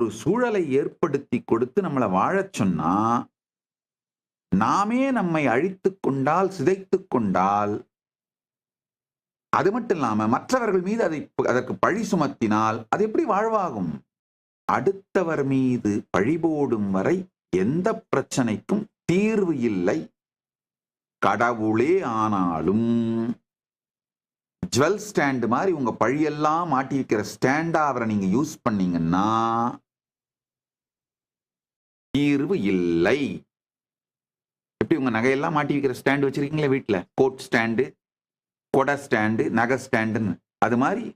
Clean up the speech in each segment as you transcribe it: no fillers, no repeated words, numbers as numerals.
ஒரு சூழலை ஏற்படுத்தி கொடுத்து நம்மள வாழச் சொன்னா, நாமே நம்மை அழித்துக் கொண்டால், சிதைத்துக் கொண்டால், அது மட்டும் இல்லாம மற்றவர்கள் மீது அதற்கு பழி சுமத்தினால், அது எப்படி வாழ்வாகும்? அடுத்தவர் மீது பழி போடும் வரை எந்த பிரச்சனைக்கும் தீர்வு இல்லை. கடவுளே ஆனாலும் ஜுவல் ஸ்டாண்ட் மாதிரி உங்க பழியெல்லாம் மாட்டி வைக்கிற ஸ்டாண்டா அவரை நீங்க யூஸ் பண்ணீங்கன்னா தீர்வு இல்லை. எப்படி உங்க நகையெல்லாம் மாட்டி வைக்கிற ஸ்டாண்ட் வச்சிருக்கீங்களா வீட்டுல? கோட் ஸ்டாண்டு, கொடை ஸ்டாண்டு, நகை ஸ்டாண்டுன்னு. அது மாதிரி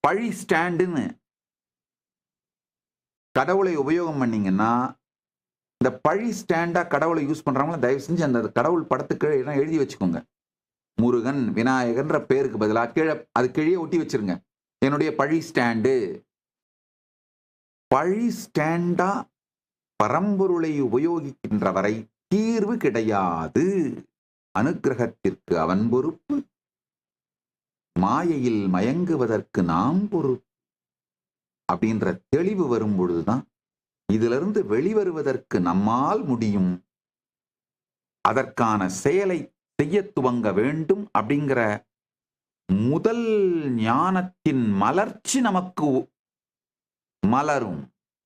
பழி ஸ்டாண்டுன்னு கடவுளை உபயோகம் பண்ணீங்கன்னா, இந்த பழி ஸ்டாண்டா கடவுளை யூஸ் பண்றவங்க தயவு செஞ்சு அந்த கடவுள் படத்துக்கு எழுதி வச்சுக்கோங்க. முருகன், விநாயகன்ற பேருக்கு பதிலா அது கீழே ஒட்டி வச்சிருங்க. என்னுடைய பழி ஸ்டாண்டு. பழி ஸ்டாண்டா பரம்பொருளை உபயோகிக்கின்ற வரை தீர்வு கிடையாது. அனுக்கிரகத்திற்கு அவன் பொறுப்பு, மாயையில் மயங்குவதற்கு நாம் பொறுப்பு அப்படின்ற தெளிவு வரும் பொழுதுதான் இதிலிருந்து வெளிவருவதற்கு நம்மால் முடியும். அதற்கான செயலை செய்ய துவங்க வேண்டும் அப்படிங்கிற முதல் ஞானத்தின் மலர்ச்சி நமக்கு மலரும்.